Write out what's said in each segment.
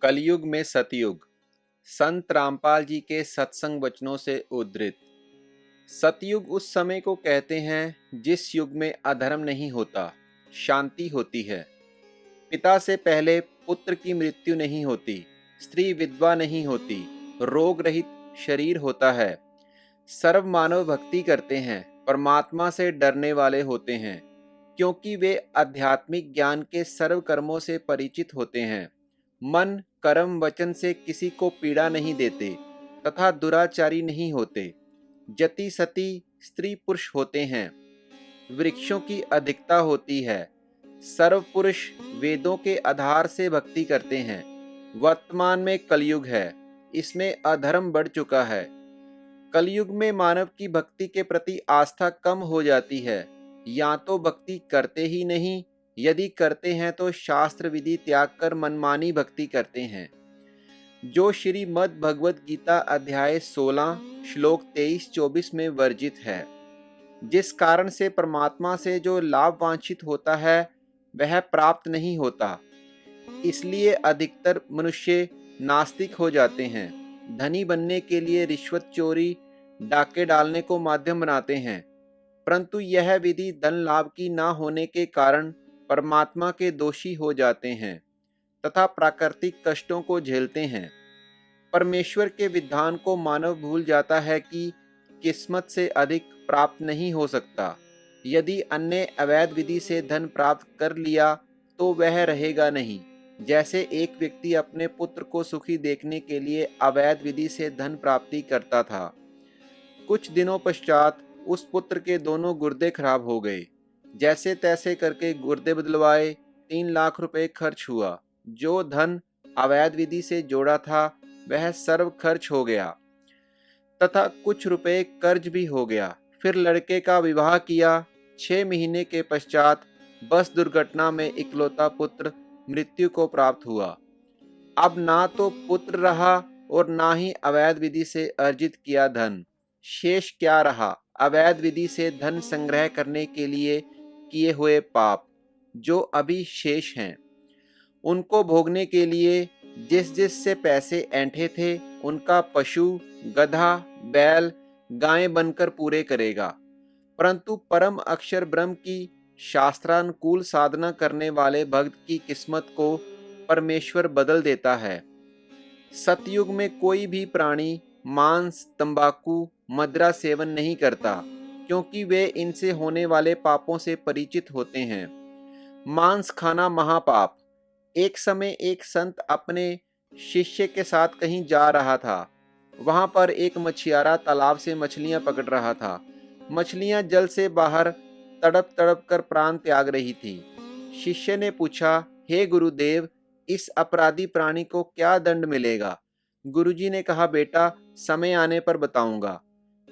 कलयुग में सतयुग। संत रामपाल जी के सत्संग वचनों से उद्धृत। सतयुग उस समय को कहते हैं जिस युग में अधर्म नहीं होता, शांति होती है। पिता से पहले पुत्र की मृत्यु नहीं होती, स्त्री विधवा नहीं होती, रोग रहित शरीर होता है। सर्व मानव भक्ति करते हैं, परमात्मा से डरने वाले होते हैं, क्योंकि वे आध्यात्मिक ज्ञान के सर्व कर्मों से परिचित होते हैं। मन कर्म वचन से किसी को पीड़ा नहीं देते तथा दुराचारी नहीं होते। जति सती स्त्री पुरुष होते हैं। वृक्षों की अधिकता होती है। सर्व पुरुष वेदों के आधार से भक्ति करते हैं। वर्तमान में कलयुग है, इसमें अधर्म बढ़ चुका है। कलयुग में मानव की भक्ति के प्रति आस्था कम हो जाती है, या तो भक्ति करते ही नहीं, यदि करते हैं तो शास्त्र विधि त्याग कर मनमानी भक्ति करते हैं, जो श्रीमद् भगवद गीता अध्याय 16 श्लोक 23-24 में वर्जित है। जिस कारण से परमात्मा से जो लाभ वांछित होता है वह प्राप्त नहीं होता, इसलिए अधिकतर मनुष्य नास्तिक हो जाते हैं। धनी बनने के लिए रिश्वत चोरी डाके डालने को माध्यम बनाते हैं, परंतु यह विधि धन लाभ की ना होने के कारण परमात्मा के दोषी हो जाते हैं तथा प्राकृतिक कष्टों को झेलते हैं। परमेश्वर के विधान को मानव भूल जाता है कि किस्मत से अधिक प्राप्त नहीं हो सकता। यदि अन्य अवैध विधि से धन प्राप्त कर लिया तो वह रहेगा नहीं। जैसे एक व्यक्ति अपने पुत्र को सुखी देखने के लिए अवैध विधि से धन प्राप्ति करता था। कुछ दिनों पश्चात उस पुत्र के दोनों गुर्दे खराब हो गए। जैसे तैसे करके गुर्दे बदलवाए, 3 लाख रुपए खर्च हुआ। जो धन अवैध विधि से जोड़ा था वह सर्व खर्च हो गया तथा कुछ रुपए कर्ज भी हो गया। फिर लड़के का विवाह किया। 6 महीने के पश्चात बस दुर्घटना में इकलौता पुत्र मृत्यु को प्राप्त हुआ। अब ना तो पुत्र रहा और ना ही अवैध विधि से अर्जित किया धन। शेष क्या रहा? अवैध विधि से धन संग्रह करने के लिए किए हुए पाप, जो अभी शेष हैं। उनको भोगने के लिए जिस से पैसे ऐंठे थे उनका पशु, गधा, बैल, गायें बनकर पूरे करेगा। परंतु परम अक्षर ब्रह्म की शास्त्रानुकूल साधना करने वाले भक्त की किस्मत को परमेश्वर बदल देता है। सतयुग में कोई भी प्राणी मांस, तंबाकू, मदिरा सेवन नहीं करता, क्योंकि वे इनसे होने वाले पापों से परिचित होते हैं। मांस खाना महापाप। एक समय एक संत अपने शिष्य के साथ कहीं जा रहा था। वहां पर एक मछियारा तालाब से मछलियां पकड़ रहा था। मछलियां जल से बाहर तड़प तड़प कर प्राण त्याग रही थी। शिष्य ने पूछा, हे गुरुदेव, इस अपराधी प्राणी को क्या दंड मिलेगा? गुरुजी ने कहा, बेटा, समय आने पर बताऊंगा।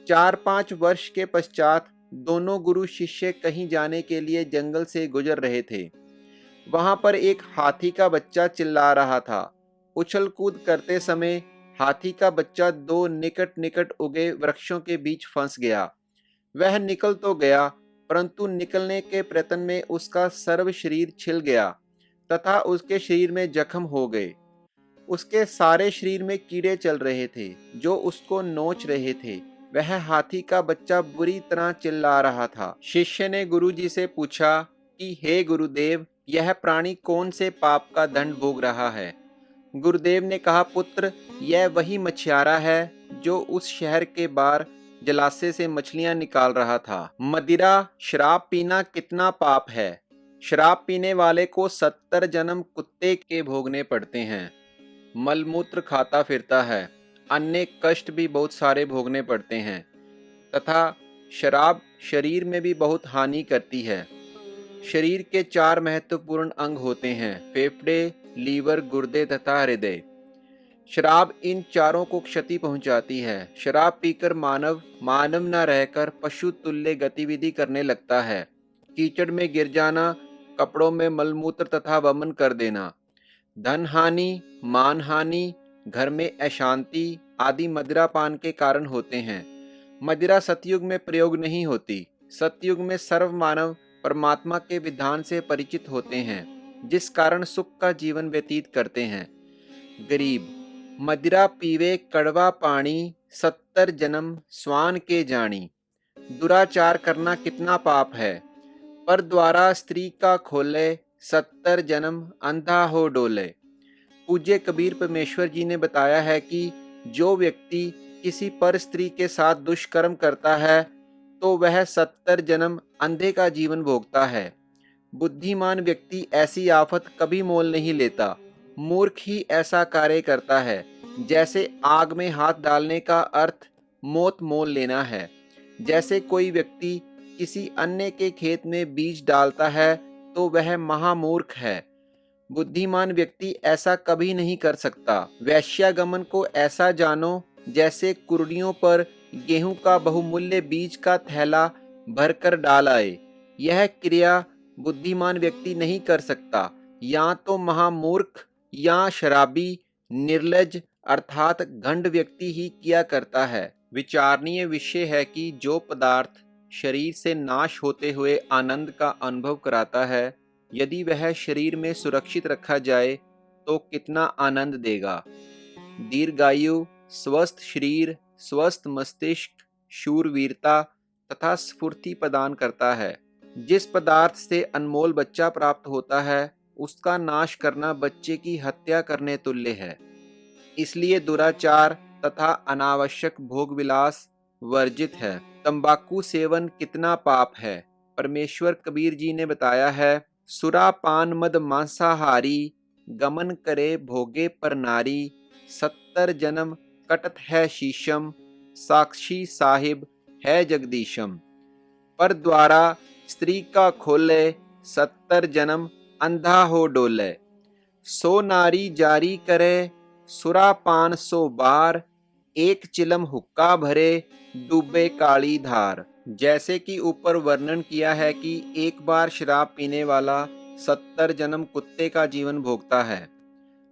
4-5 वर्ष के पश्चात दोनों गुरु शिष्य कहीं जाने के लिए जंगल से गुजर रहे थे। वहां पर एक हाथी का बच्चा चिल्ला रहा था। उछल कूद करते समय हाथी का बच्चा 2 निकट निकट उगे वृक्षों के बीच फंस गया। वह निकल तो गया, परंतु निकलने के प्रयत्न में उसका सर्व शरीर छिल गया तथा उसके शरीर में जख्म हो गए। उसके सारे शरीर में कीड़े चल रहे थे जो उसको नोच रहे थे। वह हाथी का बच्चा बुरी तरह चिल्ला रहा था। शिष्य ने गुरुजी से पूछा कि हे गुरुदेव, यह प्राणी कौन से पाप का दंड भोग रहा है? गुरुदेव ने कहा, पुत्र, यह वही मछियारा है जो उस शहर के बाहर जलाशय से मछलियां निकाल रहा था। मदिरा शराब पीना कितना पाप है। शराब पीने वाले को 70 जन्म कुत्ते के भोगने पड़ते हैं। मलमूत्र खाता फिरता है। अन्य कष्ट भी बहुत सारे भोगने पड़ते हैं तथा शराब शरीर में भी बहुत हानि करती है। शरीर के 4 महत्वपूर्ण अंग होते हैं, फेफड़े, लीवर, गुर्दे तथा हृदय। शराब इन चारों को क्षति पहुंचाती है। शराब पीकर मानव न रहकर पशु तुल्य गतिविधि करने लगता है। कीचड़ में गिर जाना, कपड़ों में मलमूत्र तथा वमन कर देना, धन हानि, मान हानि, घर में अशांति आदि मदिरा पान के कारण होते हैं। मदिरा सतयुग में प्रयोग नहीं होती। सतयुग में सर्व मानव परमात्मा के विधान से परिचित होते हैं, जिस कारण सुख का जीवन व्यतीत करते हैं। गरीब। मदिरा पीवे कड़वा पानी, 70 जन्म स्वान के जानी। दुराचार करना कितना पाप है, पर द्वारा स्त्री का खोले, 70 जन्म अंधा हो डोले। पूज्य कबीर परमेश्वर जी ने बताया है कि जो व्यक्ति किसी पर स्त्री के साथ दुष्कर्म करता है तो वह 70 जन्म अंधे का जीवन भोगता है। बुद्धिमान व्यक्ति ऐसी आफत कभी मोल नहीं लेता, मूर्ख ही ऐसा कार्य करता है। जैसे आग में हाथ डालने का अर्थ मौत मोल लेना है, जैसे कोई व्यक्ति किसी अन्य के खेत में बीज डालता है तो वह महामूर्ख है। बुद्धिमान व्यक्ति ऐसा कभी नहीं कर सकता। वैश्यागमन को ऐसा जानो जैसे कुर्डियों पर गेहूं का बहुमूल्य बीज का थैला भरकर डाल आए। यह क्रिया बुद्धिमान व्यक्ति नहीं कर सकता। या तो महामूर्ख या शराबी, निर्लज अर्थात घंड व्यक्ति ही किया करता है। विचारणीय विषय है कि जो पदार्थ शरीर से नाश होते हुए आनंद का अनुभव कराता है, यदि वह शरीर में सुरक्षित रखा जाए तो कितना आनंद देगा। दीर्घायु, स्वस्थ शरीर, स्वस्थ मस्तिष्क, शूरवीरता तथा स्फूर्ति प्रदान करता है। जिस पदार्थ से अनमोल बच्चा प्राप्त होता है उसका नाश करना बच्चे की हत्या करने तुल्य है। इसलिए दुराचार तथा अनावश्यक भोग विलास वर्जित है। तंबाकू सेवन कितना पाप है, परमेश्वर कबीर जी ने बताया है, सुरापान मद मांसाहारी, गमन करे भोगे पर नारी। 70 जन्म कटत है शीशम, साक्षी साहिब है जगदीशम। पर द्वारा स्त्री का खोले, 70 जन्म अंधा हो डोले। सो नारी जारी करे, सुरापान 100 बार। एक चिलम हुक्का भरे, डूबे काली धार। जैसे कि ऊपर वर्णन किया है कि एक बार शराब पीने वाला 70 जन्म कुत्ते का जीवन भोगता है,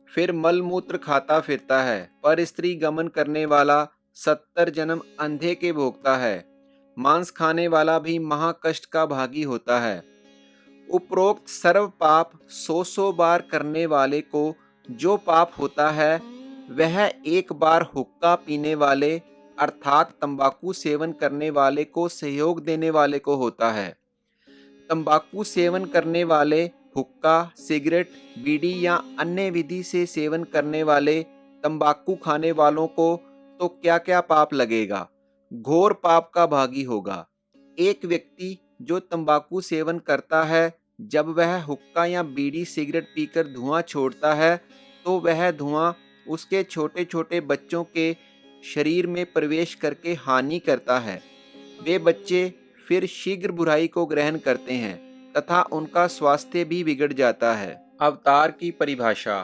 फिर मलमूत्र खाता फिरता है। पर स्त्री गमन करने वाला 70 जन्म अंधे के भोगता है। मांस खाने वाला भी महाकष्ट का भागी होता है। उपरोक्त सर्व पाप 100 बार करने वाले को जो पाप होता है वह एक बार हुक्का पीने वाले अर्थात तंबाकू सेवन करने वाले को सहयोग देने वाले को होता है। तंबाकू सेवन करने वाले, हुक्का, सिगरेट, बीड़ी या अन्य विधि से सेवन करने वाले तंबाकू खाने वालों को तो क्या क्या पाप लगेगा, घोर पाप का भागी होगा। एक व्यक्ति जो तंबाकू सेवन करता है, जब वह हुक्का या बीड़ी सिगरेट पीकर धुआं छोड़ता है तो वह धुआं उसके छोटे छोटे बच्चों के शरीर में प्रवेश करके हानि करता है। वे बच्चे फिर शीघ्र बुराई को ग्रहण करते हैं तथा उनका स्वास्थ्य भी बिगड़ जाता है। अवतार की परिभाषा।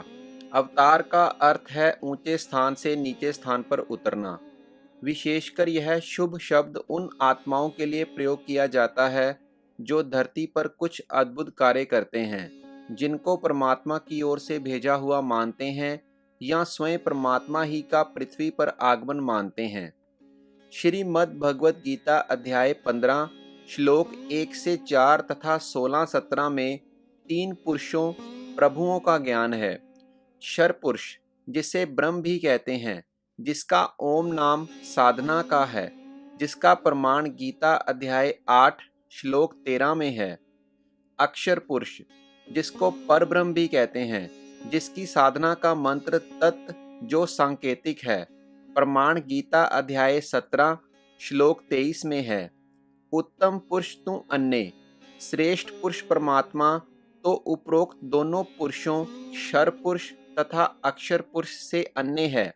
अवतार का अर्थ है ऊंचे स्थान से नीचे स्थान पर उतरना। विशेषकर यह शुभ शब्द उन आत्माओं के लिए प्रयोग किया जाता है जो धरती पर कुछ अद्भुत कार्य करते हैं, जिनको परमात्मा की ओर से भेजा हुआ मानते हैं या स्वयं परमात्मा ही का पृथ्वी पर आगमन मानते हैं। श्रीमद् भगवत गीता अध्याय 15 श्लोक 1 से 4 तथा 16-17 में 3 पुरुषों प्रभुओं का ज्ञान है। क्षर पुरुष, जिसे ब्रह्म भी कहते हैं, जिसका ओम नाम साधना का है, जिसका प्रमाण गीता अध्याय 8 श्लोक 13 में है। अक्षर पुरुष, जिसको परब्रह्म भी कहते हैं, जिसकी साधना का मंत्र तत् जो सांकेतिक है, प्रमाण गीता अध्याय 17 श्लोक 23 में है। उत्तम पुरुष तू अन्य, श्रेष्ठ पुरुष परमात्मा तो उपरोक्त दोनों पुरुषों क्षर पुरुष तथा अक्षर पुरुष से अन्य है।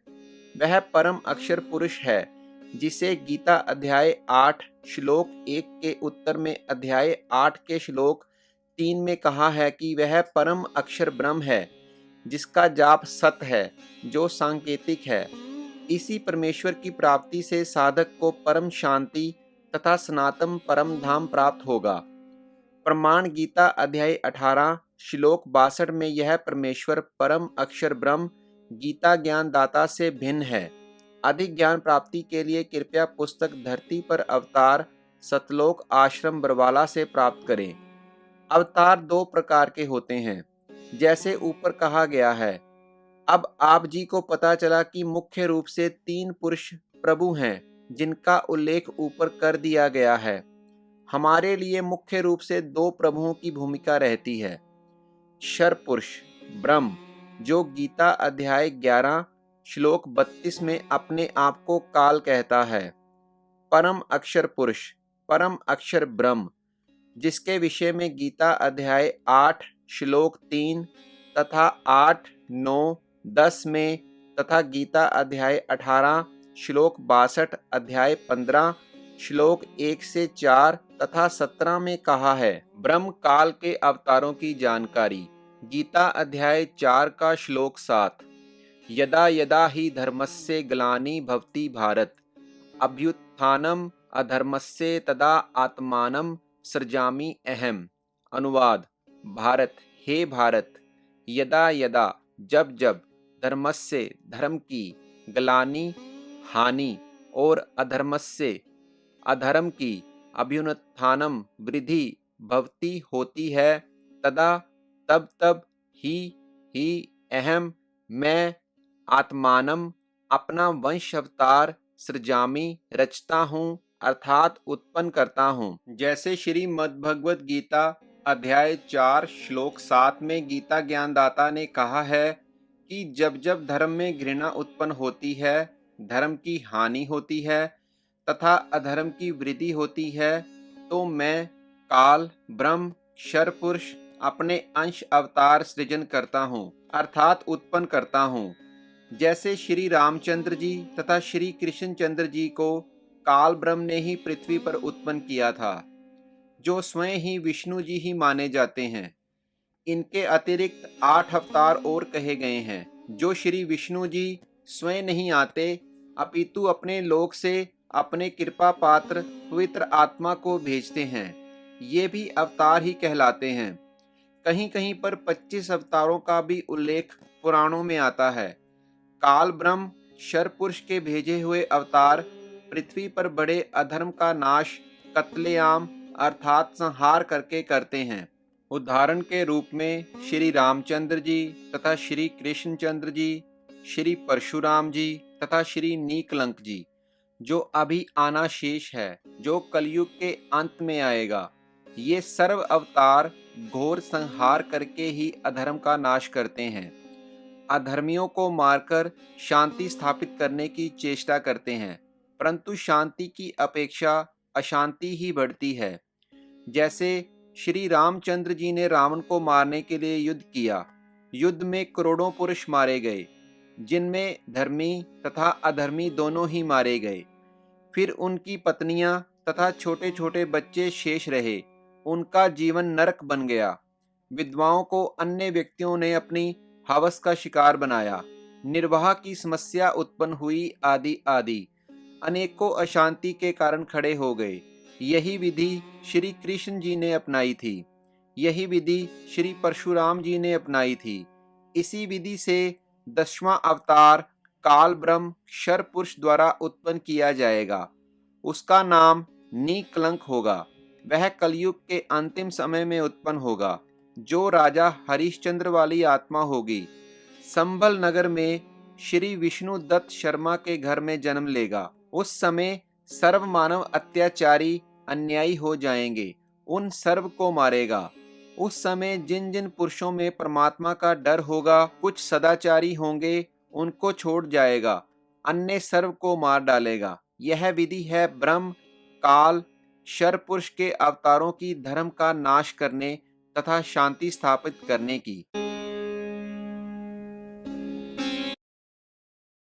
वह परम अक्षर पुरुष है जिसे गीता अध्याय 8 श्लोक 1 के उत्तर में अध्याय 8 के श्लोक 3 में कहा है कि वह परम अक्षर ब्रह्म है, जिसका जाप सत है, जो सांकेतिक है। इसी परमेश्वर की प्राप्ति से साधक को परम शांति तथा सनातन परम धाम प्राप्त होगा। प्रमाण गीता अध्याय 18 श्लोक 62 में यह परमेश्वर परम अक्षर ब्रह्म गीता ज्ञान दाता से भिन्न है। अधिक ज्ञान प्राप्ति के लिए कृपया पुस्तक धरती पर अवतार सतलोक आश्रम बरवाला से प्राप्त करें। अवतार 2 प्रकार के होते हैं, जैसे ऊपर कहा गया है। अब आप जी को पता चला कि मुख्य रूप से 3 पुरुष प्रभु हैं जिनका उल्लेख ऊपर कर दिया गया है। हमारे लिए मुख्य रूप से 2 प्रभुओं की भूमिका रहती है। क्षर पुरुष ब्रह्म, जो गीता अध्याय 11 श्लोक 32 में अपने आप को काल कहता है। परम अक्षर पुरुष, परम अक्षर ब्रह्म, जिसके विषय में गीता अध्याय 8 श्लोक 3 तथा 8, 9, 10 में तथा गीता अध्याय 18 श्लोक 62, अध्याय 15 श्लोक 1 से 4 तथा 17 में कहा है। ब्रह्म काल के अवतारों की जानकारी, गीता अध्याय 4 का श्लोक 7, यदा यदा ही धर्मस्य ग्लानि भवति भारत अभ्युत्थानम अधर्मस्य तदा आत्मानं सृजामि अहम। अनुवाद, भारत, हे भारत, यदा यदा, जब जब, धर्मस्य, धर्म की, ग्लानि, हानि, और अधर्मस्य, अधर्म की, अभ्युत्थानम, वृद्धि, भवति, होती है, तदा, तब तब, ही अहम, मैं, आत्मानम, अपना वंश अवतार, सृजामि, रचता हूँ, अर्थात उत्पन्न करता हूँ। जैसे श्रीमद् भगवद गीता अध्याय 4 श्लोक 7 में गीता ज्ञानदाता ने कहा है कि जब जब धर्म में घृणा उत्पन्न होती है, धर्म की हानि होती है तथा अधर्म की वृद्धि होती है, तो मैं काल ब्रह्म क्षर पुरुष अपने अंश अवतार सृजन करता हूँ, अर्थात उत्पन्न करता हूँ। जैसे श्री रामचंद्र जी तथा श्री कृष्णचंद्र जी को काल ब्रह्म ने ही पृथ्वी पर उत्पन्न किया था, जो स्वयं ही विष्णु जी ही माने जाते हैं। इनके अतिरिक्त 8 अवतार और कहे गए हैं, जो श्री विष्णु जी स्वयं नहीं आते, अपितु अपने लोक से अपने कृपा पात्र पवित्र आत्मा को भेजते हैं। ये भी अवतार ही कहलाते हैं। कहीं कहीं पर 25 अवतारों का भी उल्लेख पुराणों में आता है। काल ब्रह्म क्षर पुरुष के भेजे हुए अवतार पृथ्वी पर बड़े अधर्म का नाश कत्लेआम अर्थात संहार करके करते हैं। उदाहरण के रूप में श्री रामचंद्र जी तथा श्री कृष्णचंद्र जी, श्री परशुराम जी तथा श्री नीकलंक जी, जो अभी आना शेष है, जो कलयुग के अंत में आएगा। ये सर्व अवतार घोर संहार करके ही अधर्म का नाश करते हैं। अधर्मियों को मारकर शांति स्थापित करने की चेष्टा करते हैं, परंतु शांति की अपेक्षा अशांति ही बढ़ती है। जैसे श्री रामचंद्र जी ने रावण को मारने के लिए युद्ध किया। युद्ध में करोड़ों पुरुष मारे गए, जिनमें धर्मी तथा अधर्मी दोनों ही मारे गए। फिर उनकी पत्नियां तथा छोटे छोटे बच्चे शेष रहे। उनका जीवन नरक बन गया। विधवाओं को अन्य व्यक्तियों ने अपनी हवस का शिकार बनाया। निर्वाह की समस्या उत्पन्न हुई, आदि आदि अनेकों अशांति के कारण खड़े हो गए। यही विधि श्री कृष्ण जी ने अपनाई थी। यही विधि श्री परशुराम जी ने अपनाई थी। इसी विधि से 10वां अवतार काल ब्रह्म क्षर पुरुष द्वारा उत्पन्न किया जाएगा। उसका नाम नीकलंक होगा। वह कलयुग के अंतिम समय में उत्पन्न होगा, जो राजा हरिश्चंद्र वाली आत्मा होगी। संभल नगर में श्री विष्णु दत्त शर्मा के घर में जन्म लेगा। उस समय सर्व मानव अत्याचारी अन्यायी हो जाएंगे, उन सर्व को मारेगा। उस समय जिन जिन पुरुषों में परमात्मा का डर होगा, कुछ सदाचारी होंगे, उनको छोड़ जाएगा, अन्य सर्व को मार डालेगा। यह विधि है ब्रह्म काल क्षर पुरुष के अवतारों की धर्म का नाश करने तथा शांति स्थापित करने की।